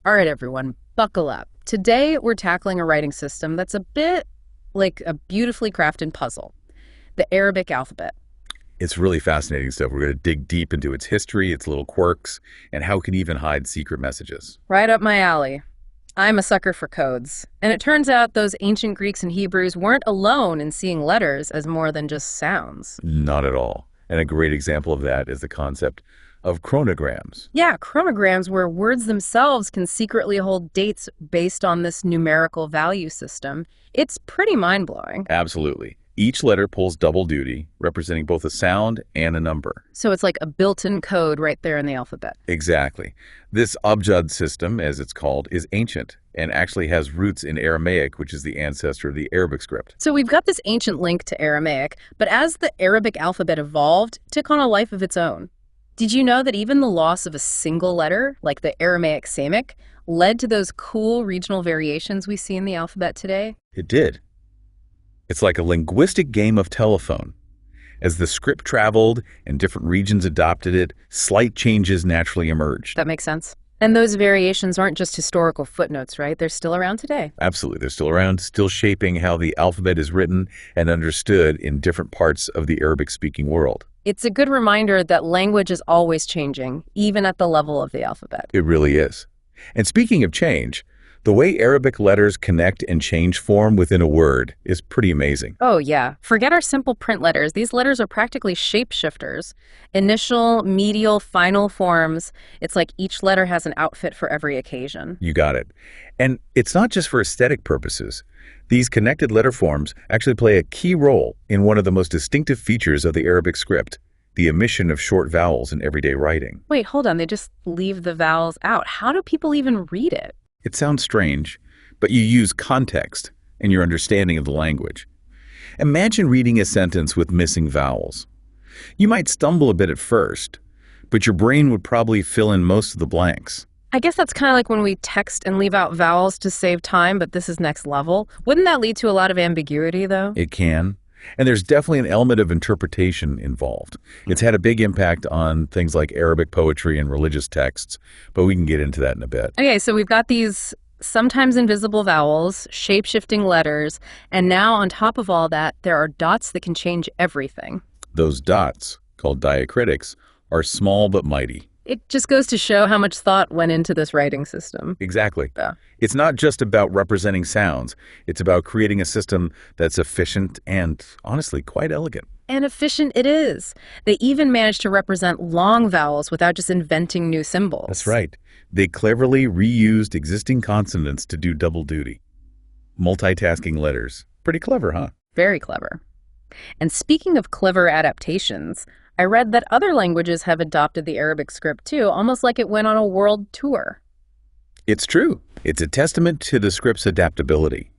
All right, everyone, buckle up. Today, we're tackling a writing system that's a bit like a beautifully crafted puzzle, the Arabic alphabet. It's really fascinating stuff. We're going to dig deep into its history, its little quirks, and how it can even hide secret messages. Right up my alley. I'm a sucker for codes. And it turns out those ancient Greeks and Hebrews weren't alone in seeing letters as more than just sounds. Not at all. And a great example of that is the concept of chronograms. Yeah, chronograms where words themselves can secretly hold dates based on this numerical value system. It's pretty mind-blowing. Absolutely. Each letter pulls double duty, representing both a sound and a number. So it's like a built-in code right there in the alphabet. Exactly. This Abjad system, as it's called, is ancient and actually has roots in Aramaic, which is the ancestor of the Arabic script. So we've got this ancient link to Aramaic, but as the Arabic alphabet evolved, it took on a life of its own. Did you know that even the loss of a single letter, like the Aramaic Samic, led to those cool regional variations we see in the alphabet today? It did. It's like a linguistic game of telephone. As the script traveled and different regions adopted it, slight changes naturally emerged. That makes sense. And those variations aren't just historical footnotes, right? They're still around today. Absolutely. They're still around, still shaping how the alphabet is written and understood in different parts of the Arabic-speaking world. It's a good reminder that language is always changing, even at the level of the alphabet. It really is. And speaking of change, the way Arabic letters connect and change form within a word is pretty amazing. Oh, yeah. Forget our simple print letters. These letters are practically shapeshifters. Initial, medial, final forms. It's like each letter has an outfit for every occasion. You got it. And it's not just for aesthetic purposes. These connected letter forms actually play a key role in one of the most distinctive features of the Arabic script, the omission of short vowels in everyday writing. Wait, hold on. They just leave the vowels out. How do people even read it? It sounds strange, but you use context and your understanding of the language. Imagine reading a sentence with missing vowels. You might stumble a bit at first, but your brain would probably fill in most of the blanks. I guess that's kind of like when we text and leave out vowels to save time, but this is next level. Wouldn't that lead to a lot of ambiguity, though? It can. And there's definitely an element of interpretation involved. It's had a big impact on things like Arabic poetry and religious texts, but we can get into that in a bit. Okay, so we've got these sometimes invisible vowels, shape-shifting letters, and now on top of all that, there are dots that can change everything. Those dots, called diacritics, are small but mighty. It just goes to show how much thought went into this writing system. Exactly. Yeah. It's not just about representing sounds. It's about creating a system that's efficient and, honestly, quite elegant. And efficient it is. They even managed to represent long vowels without just inventing new symbols. That's right. They cleverly reused existing consonants to do double duty. Multitasking letters. Pretty clever, huh? Very clever. And speaking of clever adaptations, I read that other languages have adopted the Arabic script too, almost like it went on a world tour. It's true. It's a testament to the script's adaptability.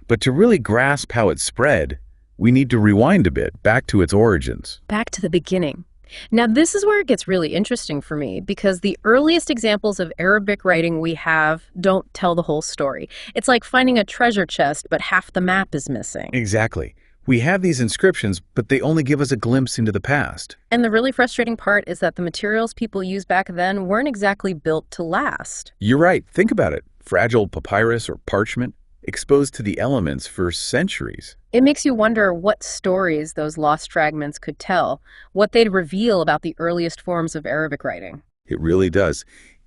But to really grasp how it spread, we need to rewind a bit back to its origins. Back to the beginning. Now, this is where it gets really interesting for me because the earliest examples of Arabic writing we have don't tell the whole story. It's like finding a treasure chest, but half the map is missing. Exactly. We have these inscriptions, but they only give us a glimpse into the past. And the really frustrating part is that the materials people used back then weren't exactly built to last. You're right. Think about it. Fragile papyrus or parchment, exposed to the elements for centuries. It makes you wonder what stories those lost fragments could tell, what they'd reveal about the earliest forms of Arabic writing. It really does.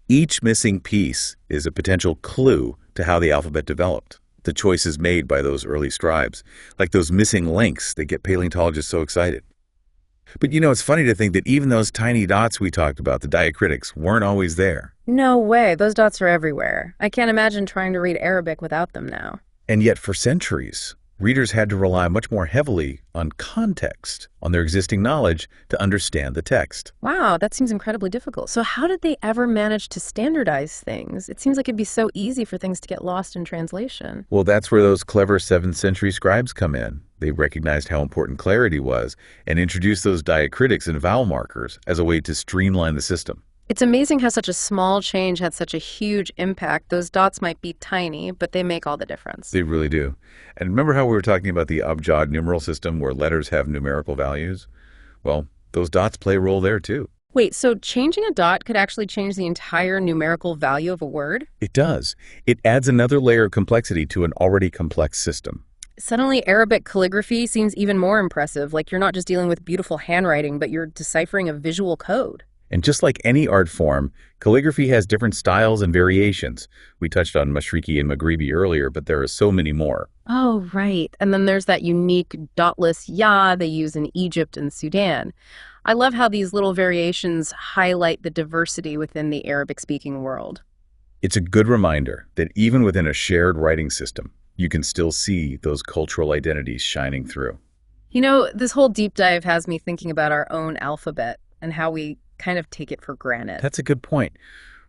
Each missing piece is a potential clue to how the alphabet developed. The choices made by those early scribes, like those missing links that get paleontologists so excited. But it's funny to think that even those tiny dots we talked about, the diacritics, weren't always there. No way, those dots are everywhere. I can't imagine trying to read Arabic without them now. And yet for centuries, readers had to rely much more heavily on context, on their existing knowledge to understand the text. Wow, that seems incredibly difficult. So how did they ever manage to standardize things? It seems like it'd be so easy for things to get lost in translation. Well, that's where those clever 7th century scribes come in. They recognized how important clarity was and introduced those diacritics and vowel markers as a way to streamline the system. It's amazing how such a small change had such a huge impact. Those dots might be tiny, but they make all the difference. They really do. And remember how we were talking about the Abjad numeral system where letters have numerical values? Well, those dots play a role there too. Wait, so changing a dot could actually change the entire numerical value of a word? It does. It adds another layer of complexity to an already complex system. Suddenly, Arabic calligraphy seems even more impressive, like you're not just dealing with beautiful handwriting, but you're deciphering a visual code. And just like any art form, calligraphy has different styles and variations. We touched on Mashriqi and Maghribi earlier, but there are so many more. Oh, right. And then there's that unique dotless ya they use in Egypt and Sudan. I love how these little variations highlight the diversity within the Arabic-speaking world. It's a good reminder that even within a shared writing system, you can still see those cultural identities shining through. You know, this whole deep dive has me thinking about our own alphabet and how we kind of take it for granted. That's a good point.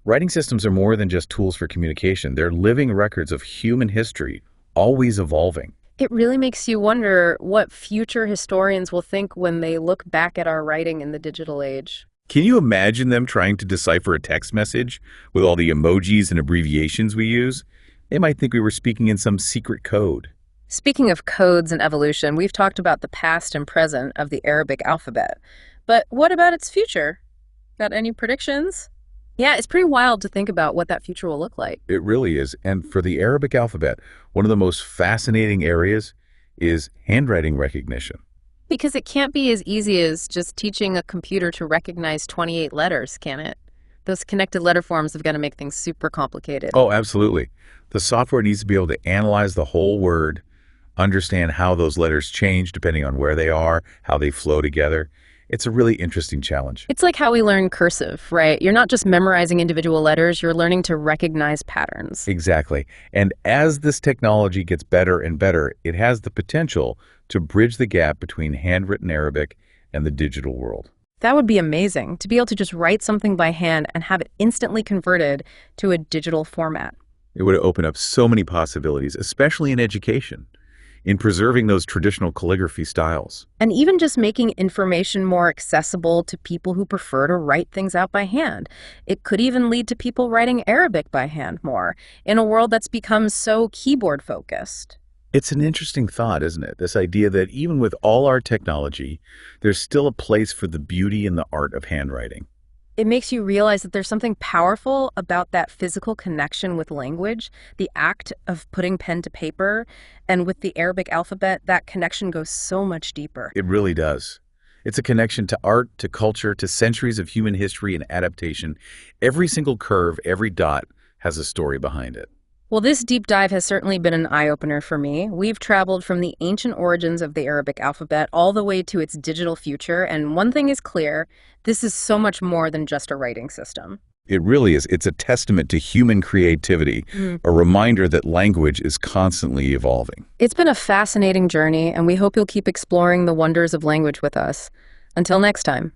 Writing systems are more than just tools for communication. They're living records of human history, always evolving. It really makes you wonder what future historians will think when they look back at our writing in the digital age. Can you imagine them trying to decipher a text message with all the emojis and abbreviations we use? They might think we were speaking in some secret code. Speaking of codes and evolution, we've talked about the past and present of the Arabic alphabet. But what about its future? Got any predictions? Yeah, it's pretty wild to think about what that future will look like. It really is. And for the Arabic alphabet, one of the most fascinating areas is handwriting recognition. Because it can't be as easy as just teaching a computer to recognize 28 letters, can it? Those connected letter forms have got to make things super complicated. Oh, absolutely. The software needs to be able to analyze the whole word, understand how those letters change depending on where they are, how they flow together. It's a really interesting challenge. It's like how we learn cursive, right? You're not just memorizing individual letters, you're learning to recognize patterns. Exactly. And as this technology gets better and better, it has the potential to bridge the gap between handwritten Arabic and the digital world. That would be amazing, to be able to just write something by hand and have it instantly converted to a digital format. It would open up so many possibilities, especially in education, in preserving those traditional calligraphy styles. And even just making information more accessible to people who prefer to write things out by hand. It could even lead to people writing Arabic by hand more, in a world that's become so keyboard-focused. It's an interesting thought, isn't it? This idea that even with all our technology, there's still a place for the beauty and the art of handwriting. It makes you realize that there's something powerful about that physical connection with language, the act of putting pen to paper, and with the Arabic alphabet, that connection goes so much deeper. It really does. It's a connection to art, to culture, to centuries of human history and adaptation. Every single curve, every dot has a story behind it. Well, this deep dive has certainly been an eye-opener for me. We've traveled from the ancient origins of the Arabic alphabet all the way to its digital future, and one thing is clear, this is so much more than just a writing system. It really is. It's a testament to human creativity, a reminder that language is constantly evolving. It's been a fascinating journey, and we hope you'll keep exploring the wonders of language with us. Until next time.